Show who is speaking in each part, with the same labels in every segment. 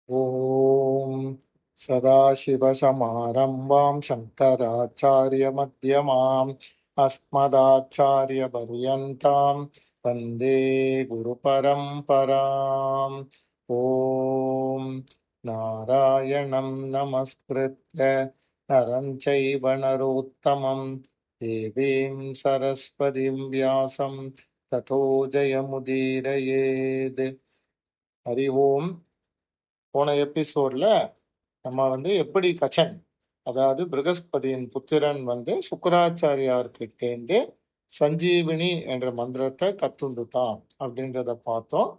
Speaker 1: ஓம் சதாசிவசமாரம்பாம் சங்கராச்சாரியமத்யமாம் அஸ்மதாச்சாரியபர்யந்தாம் வந்தே குருபரம்பராம். ஓம் நாராயணம் நமஸ்கிருத்ய நரம் சைவ நரோத்தமம் தேவீம் சரஸ்வதிம் வியாசம் ததோ ஜெயமுதீரயேத். ஹரி ஓம். போன எபிசோட்ல நம்ம எப்படி கச்சன், அதாவது பிருகஸ்பதியின் புத்திரன் சுக்கராச்சாரியார்கிட்டேந்து சஞ்சீவினி என்ற மந்திரத்தை கத்துண்டுதான் அப்படின்றத பார்த்தோம்.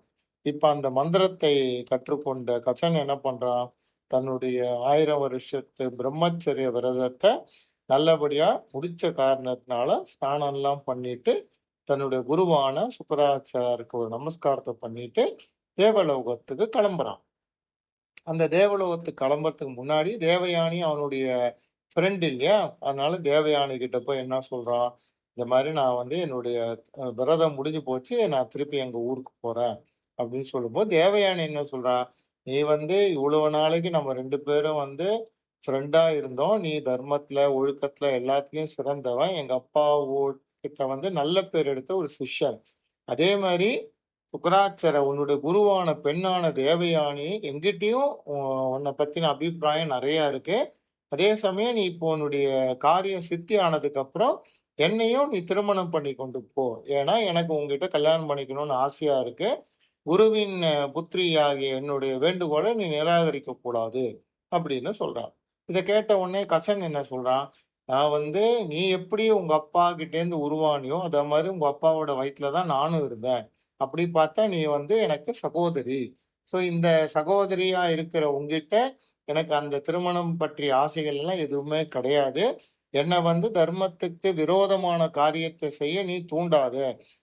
Speaker 1: இப்ப அந்த மந்திரத்தை கற்றுக்கொண்ட கச்சன் என்ன பண்றான், தன்னுடைய 1000 வருஷத்து பிரம்மச்சரிய விரதத்தை நல்லபடியா முடிச்ச காரணத்தினால ஸ்நானம் எல்லாம் பண்ணிட்டு தன்னுடைய குருவான சுக்கராச்சாரியாருக்கு ஒரு நமஸ்காரத்தை பண்ணிட்டு தேவலோகத்துக்கு கிளம்புறான். அந்த தேவலோகத்துக்கு கிளம்புறதுக்கு முன்னாடி தேவயானி அவனுடைய ஃப்ரெண்ட் இல்லையா, அதனால தேவயானி கிட்ட போய் என்ன சொல்றான், இந்த மாதிரி நான் என்னுடைய விரதம் முடிஞ்சு போச்சு, நான் திருப்பி எங்க ஊருக்கு போறேன் அப்படின்னு சொல்லும்போது தேவயானி என்ன சொல்றா, நீ இவ்வளவு நாளைக்கு நம்ம ரெண்டு பேரும் ஃப்ரெண்டா இருந்தோம், நீ தர்மத்துல ஒழுக்கத்துல எல்லாத்துலயும் சிறந்தவன், எங்க அப்பா கிட்ட நல்ல பேர் எடுத்த ஒரு சிஷ்யன். அதே மாதிரி சுக்கராச்சார உன்னுடைய குருவான பெண்ணான தேவயானி எங்கிட்டயும் உன்னை பத்தின அபிப்பிராயம் நிறைய இருக்கு. அதே சமயம் நீ இப்போ உன்னுடைய காரியம் சித்தி ஆனதுக்கு அப்புறம் என்னையும் நீ திருமணம் பண்ணி கொண்டு போ, ஏன்னா எனக்கு உங்ககிட்ட கல்யாணம் பண்ணிக்கணும்னு ஆசையா இருக்கு. குருவின் புத்திரி ஆகிய என்னுடைய வேண்டுகோளை நீ நிராகரிக்க கூடாது அப்படின்னு சொல்றான். இதை கேட்ட உடனே கசன் என்ன சொல்றான், நான் நீ எப்படி உங்க அப்பா கிட்டேருந்து உருவானியோ அதே மாதிரி உங்க அப்பாவோட வயிற்றுலதான் நானும் இருந்தேன். அப்படி பார்த்தா நீ எனக்கு சகோதரி. சோ இந்த சகோதரியா இருக்கிற உங்ககிட்ட எனக்கு அந்த திருமணம் பற்றிய ஆசைகள் எல்லாம் எதுவுமே கிடையாது. என்னை தர்மத்துக்கு விரோதமான காரியத்தை செய்ய நீ தூண்டாத,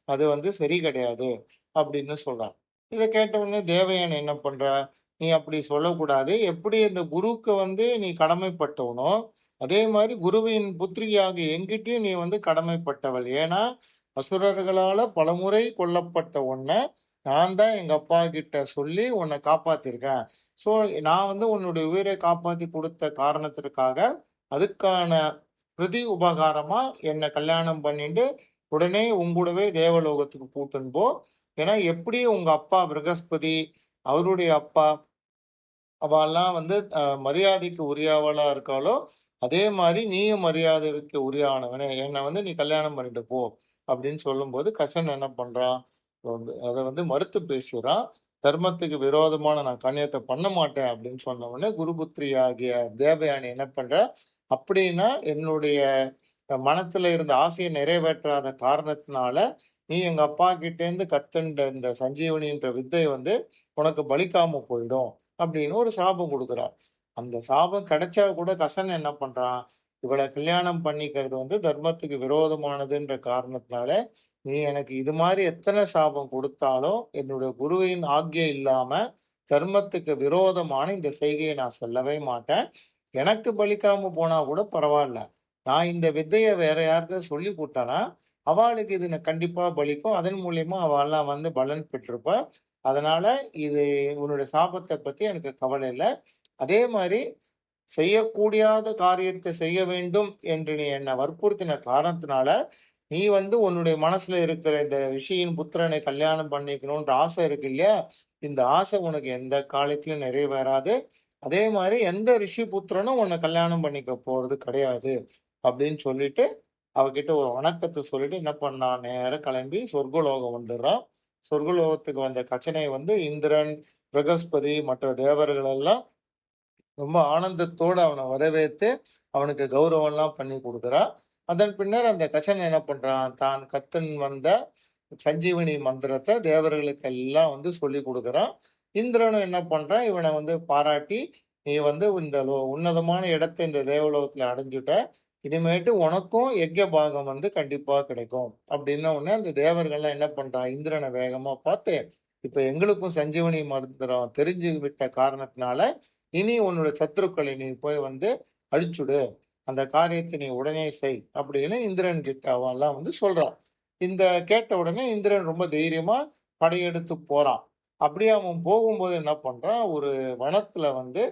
Speaker 1: அது சரி கிடையாது அப்படின்னு சொல்றான். இதை கேட்ட உடனே தேவயானி என்ன பண்றா, நீ அப்படி சொல்லக்கூடாது, எப்படி இந்த குருக்கு நீ கடமைப்பட்டவனோ அதே மாதிரி குருவின் புத்திரியாக எங்கிட்டயும் நீ கடமைப்பட்டவள். ஏன்னா அசுரர்களால பலமுறை கொல்லப்பட்ட உன்னை நான் தான் எங்க அப்பா கிட்ட சொல்லி உன்னை காப்பாத்திருக்கேன். சோ நான் உன்னுடைய உயிரை காப்பாத்தி கொடுத்த காரணத்திற்காக அதுக்கான பிரதி உபகாரமா என்னை கல்யாணம் பண்ணிட்டு உடனே உங்கூடவே தேவலோகத்துக்கு கூட்டுன்னு போ. ஏன்னா எப்படி உங்க அப்பா பிரகஸ்பதி, அவருடைய அப்பா அவெல்லாம் மரியாதைக்கு உரியவளா இருக்காளோ அதே மாதிரி நீயும் மரியாதைக்கு உரியானவனே, என்னை நீ கல்யாணம் பண்ணிட்டு போ அப்படின்னு சொல்லும்போது கசன் என்ன பண்றான், அதை மறுத்து பேசுறான். தர்மத்துக்கு விரோதமான நான் கண்ணியத்தை பண்ண மாட்டேன் அப்படின்னு சொன்ன உடனே குருபுத்திரி ஆகிய தேவயானி என்ன பண்ற, அப்படின்னா என்னுடைய மனத்துல இருந்த ஆசையை நிறைவேற்றாத காரணத்தினால நீ எங்க அப்பா கிட்டேருந்து கத்துண்ட இந்த சஞ்சீவனின்ற வித்தை உனக்கு பலிக்காம போயிடும் அப்படின்னு ஒரு சாபம் கொடுக்குறார். அந்த சாபம் கிடைச்சா கூட கசன் என்ன பண்றான், இவளை கல்யாணம் பண்ணிக்கிறது தர்மத்துக்கு விரோதமானதுன்ற காரணத்தினால நீ எனக்கு இது மாதிரி எத்தனை சாபம் கொடுத்தாலும் என்னுடைய குருவின் ஆக்ஞை இல்லாம தர்மத்துக்கு விரோதமான இந்த செய்கையை நான் சொல்லவே மாட்டேன். எனக்கு பலிக்காம போனா கூட பரவாயில்ல, நான் இந்த வித்தையை வேற யாருக்கும் சொல்லி கொடுத்தானா அவளுக்கு இது கண்டிப்பா பலிக்கும், அதன் மூலியமா அவெல்லாம் பலன் பெற்றிருப்பா. அதனால இது உன்னுடைய சாபத்தை பத்தி எனக்கு கவலை இல்லை. அதே மாதிரி செய்யக்கூடாத காரியத்தை செய்ய வேண்டும் என்று நீ என்னை வற்புறுத்தின காரணத்தினால நீ உன்னுடைய மனசுல இருக்கிற இந்த ரிஷியின் புத்திரனை கல்யாணம் பண்ணிக்கணும்ன்ற ஆசை இருக்கு இல்லையா, இந்த ஆசை உனக்கு எந்த காலத்திலும் நிறைவேறாது. அதே மாதிரி எந்த ரிஷி புத்திரனும் உன்னை கல்யாணம் பண்ணிக்க போறது கிடையாது அப்படின்னு சொல்லிட்டு அவகிட்ட ஒரு வணக்கத்தை சொல்லிட்டு என்ன பண்ணான், நேர கிளம்பி சொர்க்கலோகம் வந்துடுறான். சொர்க்கலோகத்துக்கு வந்த கச்சனை இந்திரன், பிரகஸ்பதி மற்ற தேவர்கள் எல்லாம் ரொம்ப ஆனந்தத்தோடு அவனை வரவேற்று அவனுக்கு கௌரவம் எல்லாம் பண்ணி கொடுக்குறான். அதன் பின்னர் அந்த கச்சன் என்ன பண்றான், தான் கத்தன் வந்த சஞ்சீவனி மந்திரத்தை தேவர்களுக்கு எல்லாம் சொல்லி கொடுக்குறான். இந்திரனும் என்ன பண்றான், இவனை பாராட்டி நீ இந்த உன்னதமான இடத்தை இந்த தேவலோகத்துல அடைஞ்சுட்ட, இனிமேட்டு உனக்கும் யஜ்ய பாகம் கண்டிப்பா கிடைக்கும் அப்படின்ன உடனே அந்த தேவர்கள்லாம் என்ன பண்றான், இந்திரனை வேகமா பார்த்து இப்ப எங்களுக்கும் சஞ்சீவனி மந்திரம் தெரிஞ்சு விட்ட காரணத்தினால இனி உன்னோட சத்துருக்களை நீ போய் அழிச்சுடு, அந்த காரியத்தை நீ உடனே செய் அப்படின்னு இந்திரன் கிட்ட அவெல்லாம் சொல்றான். இந்த கேட்ட உடனே இந்திரன் ரொம்ப தைரியமா படையெடுத்து போறான். அப்படியே அவன் போகும்போது என்ன பண்றான், ஒரு வனத்துல வந்து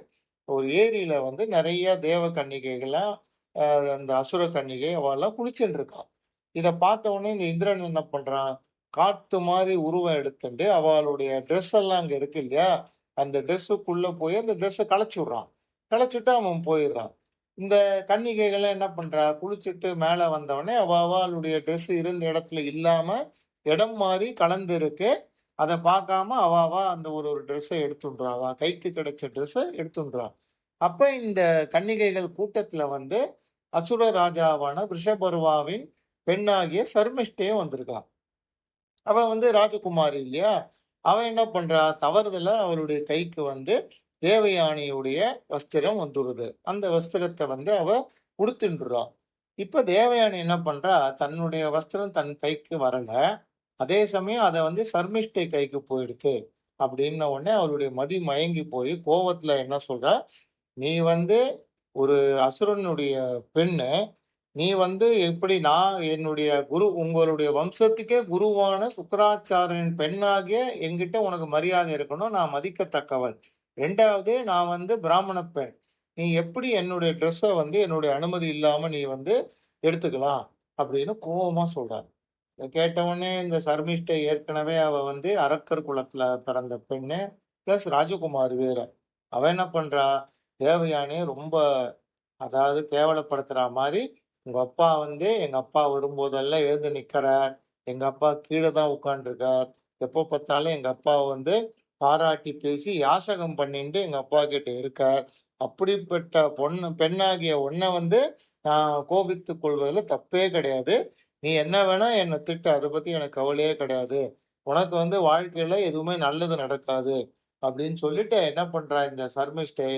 Speaker 1: ஒரு ஏரியில வந்து நெறைய தேவ கன்னிகைகள்லாம், அ அந்த அசுர கன்னிகை அவெல்லாம் குளிச்சுட்டு இருக்கா. இத பார்த்த உடனே இந்த இந்திரன் என்ன பண்றான், காத்து மாரி உருவம் எடுத்துண்டு அவளுடைய ட்ரெஸ் எல்லாம் அங்க இருக்கு இல்லையா? அந்த ட்ரெஸ்ஸுக்குள்ள போய் அந்த ட்ரெஸ்ஸ கழச்சு விடுறான். கழச்சுட்டு அவன் போயிடுறான். இந்த கன்னிகைகள்லாம் என்ன பண்றா, குளிச்சுட்டு மேல வந்தவுடனே அவளுடைய ட்ரெஸ் இருந்த இடத்துல இல்லாம, இடம் மாறி கலந்து இருக்கு. அத பார்க்காம அந்த ஒரு ட்ரெஸ்ஸ எடுத்துடுறா. அவ கைக்கு கிடைச்ச ட்ரெஸ்ஸ எடுத்துடுறா. அப்ப இந்த கன்னிகைகள் கூட்டத்துல வந்து அசுர ராஜாவான விஷபர்வாவின் பெண்ணாகிய சர்மிஷ்டையும் வந்திருக்கா. அவ வந்து ராஜகுமாரி இல்லையா? அவ என்ன பண்றா, தவறுதலா அவளுடைய கைக்கு வந்து தேவயானியுடைய வஸ்திரம் வந்துருது. அந்த வஸ்திரத்த வந்து அவ உடுத்தின்டுறா. இப்ப தேவயானி என்ன பண்றா, தன்னுடைய வஸ்திரம் தன் கைக்கு வரல. அதே சமயம் அத வந்து சர்மிஷ்டை கைக்கு போயிடுத்து. அப்படின்ன உடனே அவளுடைய மதி மயங்கி போய் கோவத்துல என்ன சொல்றா, "நீ வந்து ஒரு அசுரனுடைய பெண்ணு. நீ வந்து எப்படி நான் என்னுடைய உங்களுடைய வம்சத்துக்கே குருவான சுக்கிராச்சாரியன் பெண்ணாகிய என்கிட்ட உனக்கு மரியாதை இருக்கணும். நான் மதிக்கத்தக்கவள். 2வது நான் வந்து பிராமண பெண். நீ எப்படி என்னுடைய ட்ரெஸ்ஸ வந்து என்னுடைய அனுமதி இல்லாம நீ வந்து எடுத்துக்கலாம்?" அப்படின்னு கோவமா சொல்றா. இத கேட்ட உடனே இந்த சர்மிஷ்டை ஏற்கனவே அவ வந்து அரக்கர் குலத்துல பிறந்த பெண்ணு. பிளஸ் ராஜகுமாரி வேற. அவ என்ன பண்றா, தேவயானிய ரொம்ப அதாவது கேவலப்படுத்துறா மாரி, "உங்க அப்பா வந்து எங்க அப்பா வரும்போதெல்லாம் எழுந்து நிக்கிறார். எங்க அப்பா கீழ தான் உட்கார்ந்துருக்கார். எப்போ பார்த்தாலும் எங்க அப்பாவ வந்து பாராட்டி பேசி யாசகம் பண்ணிண்டு எங்க அப்பாகிட்ட இருக்கார். அப்படிப்பட்ட பெண்ணாகிய உன்ன வந்து நான் கோபித்துக் கொள்வதில தப்பே கிடையாது. நீ என்ன வேணா என்ன திட்டு. அத பத்தி எனக்கு கவலையே கிடையாது. உனக்கு வந்து வாழ்க்கையில எதுவுமே நல்லது நடக்காது." அப்படின்னு சொல்லிட்டு என்ன பண்றா இந்த சர்மிஷ்டை,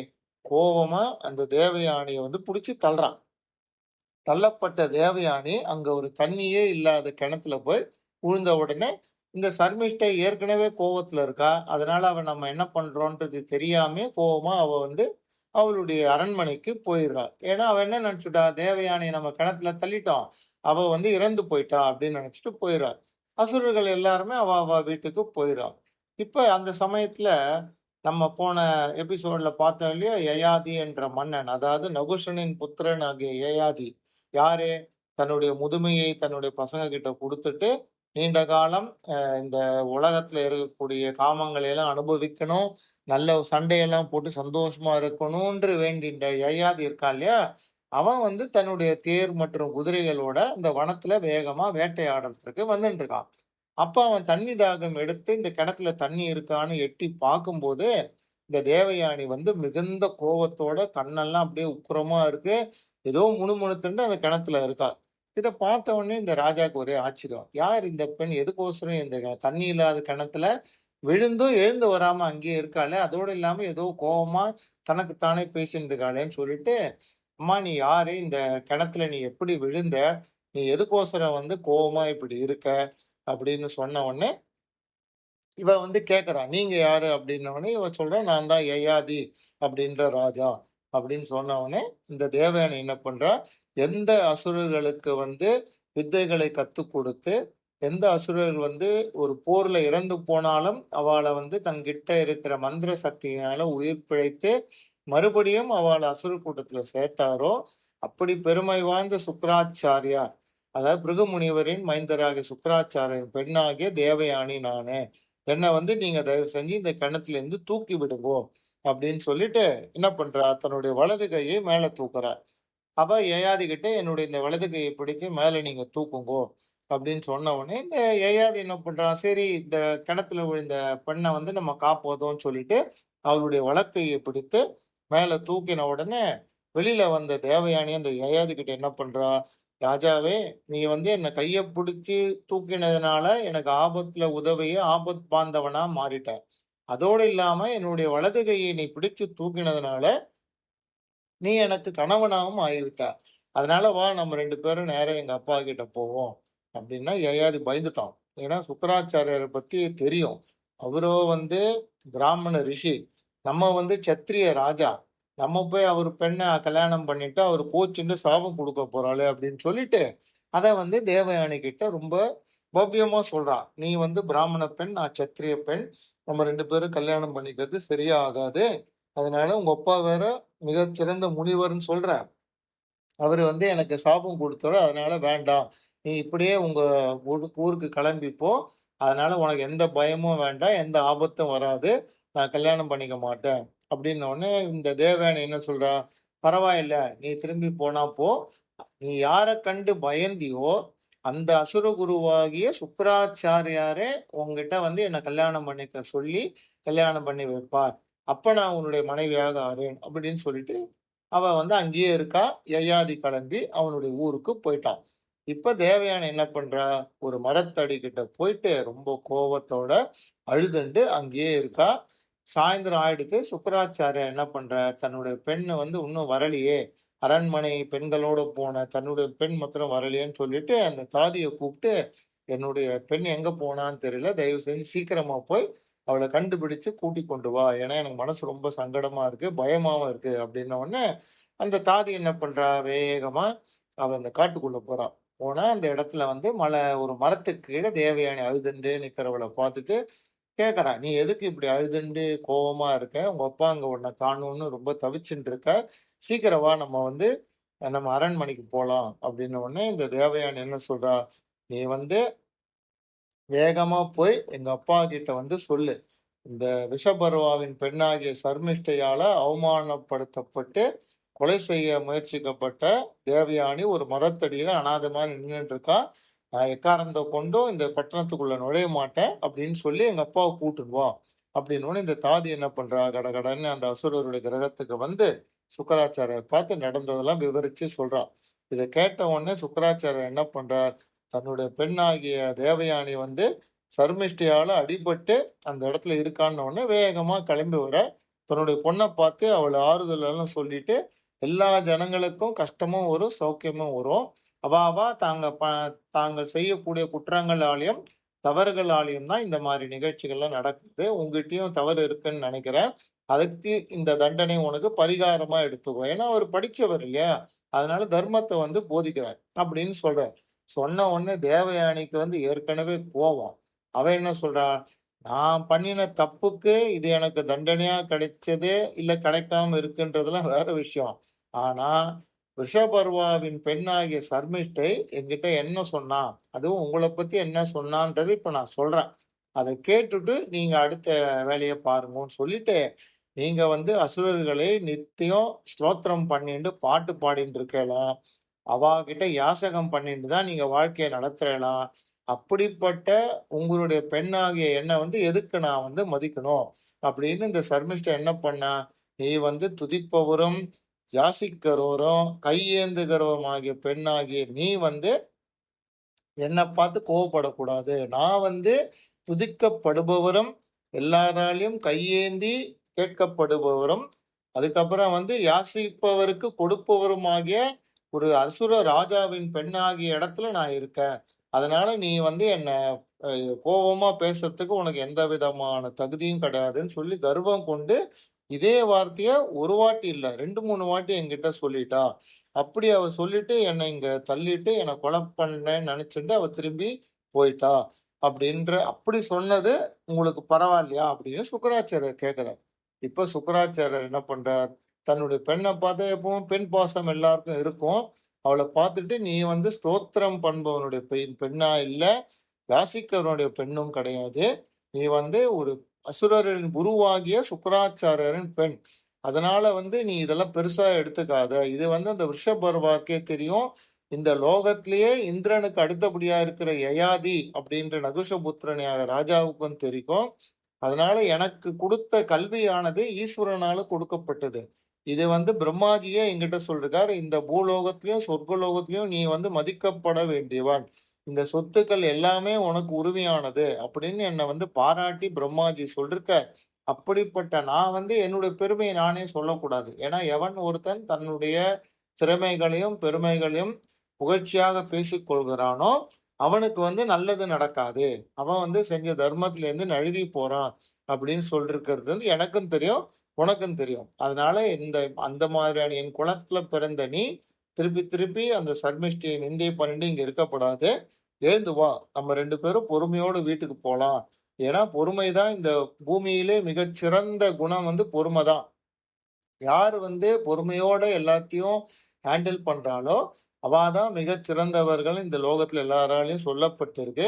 Speaker 1: கோவமா அந்த தேவயானிய வந்து புடிச்சு தள்ளுறான். தள்ளப்பட்ட தேவயானி அங்க ஒரு தண்ணியே இல்லாத கிணத்துல போய் விழுந்த உடனே, இந்த சர்மிஷ்டை ஏற்கனவே கோவத்துல இருக்கா. அதனால அவ நம்ம என்ன பண்றோன்றது தெரியாமயே கோவமா அவ வந்து அவளுடைய அரண்மனைக்கு போயிடுறா. ஏன்னா, அவ என்ன நெனச்சுட்டா, தேவயானிய நம்ம கிணத்துல தள்ளிட்டோம். அவ வந்து இறந்து போயிட்டா அப்படின்னு நெனச்சுட்டு போயிர்றா. அசுரர்கள் எல்லாருமே அவ அவ வீட்டுக்கு போயிர்றா. இப்ப அந்த சமயத்துல நம்ம போன எபிசோட்ல பார்த்தோம் இல்லையா? யயாதி என்ற மன்னன். அதாவது நகுஷனின் புத்திரன் ஆகிய யயாதி. யாரு? தன்னுடைய முதுமையை தன்னுடைய பசங்க கிட்ட குடுத்துட்டு, நீண்ட காலம் இந்த உலகத்துல இருக்கக்கூடிய காமங்களை எல்லாம் அனுபவிக்கணும். நல்ல சண்டையெல்லாம் போட்டு சந்தோஷமா இருக்கணும்ன்று வேண்டின்ற யயாதி இருக்கான் இல்லையா? அவன் வந்து தன்னுடைய தேர் மற்றும் குதிரைகளோட இந்த வனத்துல வேகமா வேட்டையாடுறதுக்கு வந்துட்டு இருக்கான். அப்ப அவன் தண்ணி தாகம் எடுத்து இந்த கிணத்துல தண்ணி இருக்கான்னு எட்டி பார்க்கும்போது, இந்த தேவயானி வந்து மிகுந்த கோவத்தோட கண்ணெல்லாம் அப்படியே உக்கிரமா இருக்கு. ஏதோ முணுமுணுத்துன்டு அந்த கிணத்துல இருக்கா. இத பார்த்த உடனே இந்த ராஜாவுக்கு ஒரே ஆச்சரியம். யார் இந்த பெண்? எதுக்கோசரம் இந்த தண்ணி இல்லாத கிணத்துல விழுந்தும் எழுந்து வராம அங்கேயே இருக்காளே! அதோடு இல்லாம ஏதோ கோவமா தனக்கு தானே பேசிட்டு இருக்காளேன்னு சொல்லிட்டு, "அம்மா நீ யாரு? இந்த கிணத்துல நீ எப்படி விழுந்த? நீ எதுக்கோசரம் வந்து கோவமா இப்படி இருக்க?" அப்படின்னு சொன்ன உடனே இவ வந்து கேட்கிறா. "நீங்க யாரு?" அப்படின்ன உடனே இவ சொல்றா, "நான் தான் யயாதி அப்படின்ற ராஜா." அப்படின்னு சொன்ன உடனே, இந்த தேவயானி என்ன பண்றா, எந்த அசுரர்களுக்கு வந்து வித்தைகளை கத்துக் குடுத்து, எந்த அசுரர்கள் வந்து ஒரு போர்ல இறந்து போனாலும், அவள வந்து தன்கிட்ட இருக்கிற மந்திர சக்தியினால உயிர் பிழைத்து, மறுபடியும் அவள அசுரர் கூட்டத்துல சேர்த்தாரோ, அப்படி பெருமை வாய்ந்த சுக்கிராச்சாரியார், அதாவது பிருகு முனிவரின் மைந்தராகிய சுக்கிராச்சாரியரின் பெண்ணாகிய தேவயானி நானு. என்ன வந்து நீங்க தயவு செஞ்சு இந்த கிணத்துல இருந்து தூக்கி விடுங்கோ அப்படின்னு சொல்லிட்டு என்ன பண்றா, தன்னுடைய வலது கையை மேல தூக்குறா. அவ யயாதி கிட்ட என்னுடைய இந்த வலது கையை பிடித்து மேல நீங்க தூக்குங்கோ அப்படின்னு சொன்ன உடனே இந்த யயாதி என்ன பண்றான், சரி இந்த கிணத்துல விழுந்த பெண்ணை வந்து நம்ம காப்போதோன்னு சொல்லிட்டு அவளுடைய வலக்கையை பிடித்து மேல தூக்கின உடனே வெளியில வந்த தேவயானி அந்த யயாதி கிட்ட என்ன பண்றா, ராஜாவே நீ வந்து என்ன கைய பிடிச்சு தூக்கினதுனால எனக்கு ஆபத்துல உதவிய ஆபத் பாந்தவனா மாறிட்ட. அதோடு இல்லாம என்னுடைய வலது கையை நீ பிடிச்சு தூக்கினதுனால நீ எனக்கு கணவனாவும் ஆகிவிட்ட. அதனால வா நம்ம 2 பேரும் நேரா எங்க அப்பா கிட்ட போவோம். அப்படின்னா யயாதி பயந்துட்டான். ஏன்னா சுக்கராச்சாரியர பத்தி தெரியும். அவரோ வந்து பிராமண ரிஷி. நம்ம வந்து சத்திரிய ராஜா. நம்ம போய் அவரு பெண்ண கல்யாணம் பண்ணிட்டு அவரு கோச்சுண்டு சாபம் குடுக்க போறாளே அப்படின்னு சொல்லிட்டு, அத வந்து தேவயானி கிட்ட ரொம்ப பவ்யமா சொல்றான். நீ வந்து பிராமண பெண், நான் சத்திரிய பெண். நம்ம 2 பேரும் கல்யாணம் பண்ணிக்கிறது சரியா ஆகாது. அதனால உங்க அப்பா வேற மிகச்சிறந்த முனிவர்ன்னு சொல்ற. அவரு வந்து எனக்கு சாபம் குடுத்தாரு. அதனால வேண்டாம். நீ இப்படியே உங்க ஊருக்கு கிளம்பி போ. அதனால உனக்கு எந்த பயமும் வேண்டாம். எந்த ஆபத்தும் வராது. நான் கல்யாணம் பண்ணிக்க மாட்டேன். அப்படின்ன உடனே இந்த தேவயானி என்ன சொல்றா? பரவாயில்ல. நீ திரும்பி போனா போ. நீ யார கண்டு பயந்தியோ, அந்த அசுர குருவாகிய சுக்கிராச்சாரியாரே உன்கிட்ட வந்து என்ன கல்யாணம் பண்ணிக்க சொல்லி, கல்யாணம் பண்ணி வைப்பார். அப்ப நான் உன்னுடைய மனைவியாக ஆறேன். அப்படின்னு சொல்லிட்டு அவ வந்து அங்கேயே இருக்கா. யயாதி கிளம்பி அவனுடைய ஊருக்கு போயிட்டான். இப்ப தேவயானை என்ன பண்றா? ஒரு மரத்தடி கிட்ட போயிட்டு ரொம்ப கோவத்தோட அழுதுண்டு அங்கேயே இருக்கா. சாயந்தரம் ஆயிடுத்து. சுக்கிராச்சாரியார் என்ன பண்றார்? தன்னுடைய பெண்ண வந்து இன்னும் வரலையே! அரண்மனை பெண்களோட போன தன்னுடைய பெண் மாத்திரம் வரலையேன்னு சொல்லிட்டு, அந்த தாதிய கூப்பிட்டு, "என்னுடைய பெண் எங்க போனான்னு தெரியல. தயவு செஞ்சு சீக்கிரமா போய் அவள கண்டுபிடிச்சு கூட்டிக் கொண்டு வா. ஏன்னா எனக்கு மனசு ரொம்ப சங்கடமா இருக்கு. பயமாவும் இருக்கு." அப்படின்ன உடனே, அந்த தாதி என்ன பண்றா? வேகமா அவ அந்த காட்டுக்குள்ள போறா. போனா அந்த இடத்துல வந்து ஒரு மரத்துக்கு கீழ தேவயானி அழுதுண்டே நிக்கிறவள பார்த்துட்டு கேட்கறா. "நீ எதுக்கு இப்படி அழுதுண்டு கோவமா இருக்க? உங்க அப்பா அங்க உன்ன காணோம்னு ரொம்ப தவிச்சுண்டு இருக்கார். சீக்கிரம் வா நம்ம அரண்மனைக்கு போலாம்." அப்படின்ன உடனே இந்த தேவயானி என்ன சொல்றா? "நீ வந்து வேகமா போய் எங்க அப்பா கிட்ட வந்து சொல்லு. இந்த விஷபர்வாவின் பெண்ணாகிய சர்மிஷ்டையால அவமானப்படுத்தப்பட்டு கொலை செய்ய முயற்சிக்கப்பட்ட தேவயானி ஒரு மரத்தடியில அனாதை மாரி நின்னுட்டு இருக்கா. நான் எக்காரணத்த கொண்டும் இந்த பட்டணத்துக்குள்ள நுழைய மாட்டேன் அப்படின்னு சொல்லி எங்க அப்பாவ கூட்டின்னு வா." அப்படின்னோனே இந்த தாதி என்ன பண்றா? கடகடன்னு அந்த அசுரருடைய கிரகத்துக்கு வந்து சுக்கராச்சாரியார் பார்த்து நடந்ததெல்லாம் விவரிச்சு சொல்றா. இத கேட்ட உடனே சுக்கராச்சாரியார் என்ன பண்றார்? தன்னுடைய பெண்ணாகிய தேவயானி வந்து சர்மிஷ்டையால அடிபட்டு அந்த இடத்துல இருக்கான்ன உடனே வேகமா கிளம்பி வரார். தன்னுடைய பொண்ண பார்த்து அவள ஆறுதல் எல்லாம் சொல்லிட்டு, எல்லா ஜனங்களுக்கும் கஷ்டமும் வரும், சௌக்கியமும் வரும். அவ அவ தாங்கள் செய்யக்கூடிய குற்றங்களாலயும், தவறுகளாலயும் தான் இந்த மாரி நிகழ்ச்சிகள்லாம் நடக்குது. உன்கிட்டயும் தவறு இருக்குன்னு நெனைக்கிறேன். அதுக்கு இந்த தண்டனை உனக்கு பரிகாரமா எடுத்துக்கோ. ஏன்னா அவரு படிச்சவர் இல்லையா? அதனால தர்மத்த வந்து போதிக்கிறார். அப்படின்னு சொல்றார். சொன்ன உடனே தேவயானிக்கு வந்து ஏற்கனவே கோவம். அவ என்ன சொல்றா? நான் பண்ணின தப்புக்கு இது எனக்கு தண்டனையா கிடைச்சது, இல்ல கிடைக்காம இருக்குன்றதெல்லாம் வேற விஷயம். ஆனா, ரிஷபர்வாவின் பெண்ணாகிய சர்மிஷ்டை என்கிட்ட என்ன சொன்னா? அதுவும் உங்கள பத்தி என்ன சொன்னான்றது இப்ப நான் சொல்றேன். அத கேட்டுட்டு நீங்க அடுத்த வேலைய பாருங்கன்னு சொல்லிட்டு, நீங்க வந்து அசுரர்களை நித்தியம் ஸ்தோத்திரம் பண்ணிண்டு பாட்டு பாடிட்டு இருக்கலாம். அவாகிட்ட யாசகம் பண்ணிட்டு தான் நீங்க வாழ்க்கைய நடத்துறலாம். அப்படிப்பட்ட உங்களுடைய பெண்ணாகிய என்ன வந்து எதுக்கு நான் வந்து மதிக்கணும்? அப்படின்னு இந்த சர்மிஷ்டா என்ன பண்ணா? நீ வந்து துதிப்பவரும், யாசிக்கிறவரும், கையேந்துகிறவருமாகிய பெண்ணாகிய நீ வந்து என்ன பார்த்து கோவப்படக்கூடாது. நான் வந்து துதிக்கப்படுபவரும், எல்லாராலயும் கையேந்தி கேட்கப்படுபவரும், அதுக்கப்புறம் வந்து யாசிப்பவருக்கு கொடுப்பவருமாகிய ஒரு அசுர ராஜாவின் பெண்ணாகிய இடத்துல நான் இருக்கேன். அதனால நீ வந்து என்ன அ கோவமா பேசுறதுக்கு உனக்கு எந்த விதமான தகுதியும் கிடையாதுன்னு சொல்லி கர்வம் கொண்டு, இதே வார்த்தைய 1 வாட்டி இல்ல 2, 3 வாட்டி என்கிட்ட சொல்லிட்டா. அப்படி அவ சொல்லிட்டு என்னை இங்க தள்ளிட்டு என்ன கொலை பண்ணேன்னு நினைச்சுட்டு அவ திரும்பி போயிட்டா. அப்படி சொன்னது உங்களுக்கு பரவாயில்லையா? அப்படின்னு சுக்கராச்சாரியர் கேட்கிறார். இப்ப சுக்கராச்சாரியர் என்ன பண்றார்? தன்னுடைய பெண்ண பார்த்தா எப்பவும் பெண் பாசம் எல்லாருக்கும் இருக்கும். அவள பார்த்துட்டு நீ வந்து ஸ்தோத்திரம் பண்ணுபவனுடைய பெண்ணா இல்ல. யாசிக்கிறவனுடைய பெண்ணும் கிடையாது. நீ வந்து ஒரு அசுரரின் குருவாகிய சுக்கிராச்சாரியரின் பெண். அதனால வந்து நீ இதெல்லாம் பெருசா எடுத்துக்காத. இது வந்து அந்த விருஷபர்வாவுக்கே தெரியும். இந்த லோகத்திலேயே இந்திரனுக்கு அடுத்தபடியா இருக்கிற யயாதி அப்படின்ற நகுஷபுத்திரனாகிய ராஜாவுக்கும் தெரியும். அதனால எனக்கு குடுத்த கல்வியானது ஈஸ்வரனால கொடுக்கப்பட்டது. இது வந்து பிரம்மாஜியே என்கிட்ட சொல்லிருக்காரு. இந்த பூலோகத்திலயும், சொர்க்கலோகத்திலயும் நீ வந்து மதிக்கப்பட வேண்டியவன். இந்த சொத்துக்கள் எல்லாமே உனக்கு உரிமையானது அப்படின்னு என்ன வந்து பாராட்டி பிரம்மாஜி சொல்லிருக்கார். அப்படிப்பட்ட நான் வந்து என்னுடைய பெருமையை நானே சொல்லக்கூடாது. ஏன்னா எவன் ஒருத்தன் தன்னுடைய திறமைகளையும், பெருமைகளையும் புகழ்ச்சியாக பேசிக் கொள்கிறானோ, அவனுக்கு வந்து நல்லது நடக்காது. அவன் வந்து செஞ்ச தர்மத்திலேருந்து நழுவி போறான் அப்படின்னு சொல்லிருக்கிறது வந்து எனக்கும் தெரியும், உனக்கும் தெரியும். அதனால அந்த மாதிரியான என் குலத்துல பிறந்த நீ திருப்பி திருப்பி அந்த சர்மிஷ்டையை நிந்தை பண்ணிட்டு இங்க இருக்கக்கூடாது. எழுந்து வா. நம்ம 2 பேரும் பொறுமையோடு வீட்டுக்கு போலாம். ஏன்னா பொறுமைதான் இந்த பூமியிலே மிகச்சிறந்த குணம் பொறுமை தான். யார் பொறுமையோட எல்லாத்தையும் ஹேண்டில் பண்றாளோ, அவ தான் மிகச் சிறந்தவர்கள் இந்த லோகத்துல எல்லாராலயும் சொல்லப்பட்டிருக்கு.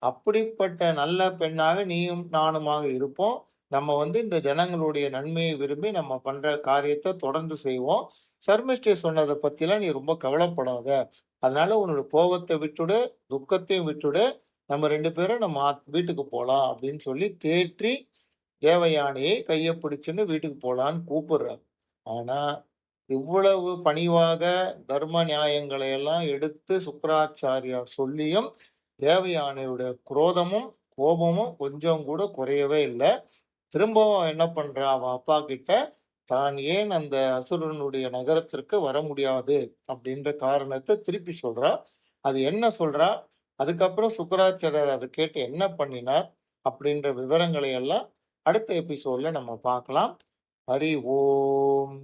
Speaker 1: அப்படிப்பட்ட நல்ல பெண்ணாக நீயும் நானுமாக இருப்போம். நம்ம இந்த ஜனங்களுடைய நன்மையை விரும்பி நம்ம பண்ற காரியத்த தொடர்ந்து செய்வோம். சர்மிஷ்டை சொன்னத பத்திலாம் நீ ரொம்ப கவலைப்படாத. அதனால உன்னோட கோவத்த விட்டுடு, துக்கத்தையும் விட்டுடு. நம்ம 2 பேரும் நம்ம வீட்டுக்கு போலாம் அப்படின்னு சொல்லி தேற்றி தேவயானையை கைய பிடிச்சுன்னு வீட்டுக்கு போலான்னு கூப்பிடுறார். ஆனா, இவ்வளவு பணிவாக தர்ம நியாயங்களை எல்லாம் எடுத்து சுக்கிராச்சாரியார் சொல்லியும், தேவயானையுடைய குரோதமும், கோபமும் கொஞ்சம் கூட குறையவே இல்ல. திரும்பவும் என்ன பண்றா, அவன் அப்பா கிட்ட, தான் ஏன் அந்த அசுரனுடைய நகரத்திற்கு வர முடியாது அப்படின்ற காரணத்த திருப்பி சொல்றா. அது என்ன சொல்றா? அதுக்கப்புறம் சுக்கிராச்சாரியார் அத கேட்டு என்ன பண்ணினார்? அப்படின்ற விவரங்களை எல்லாம் அடுத்த எபிசோட்ல நம்ம பார்க்கலாம். ஹரி ஓம்!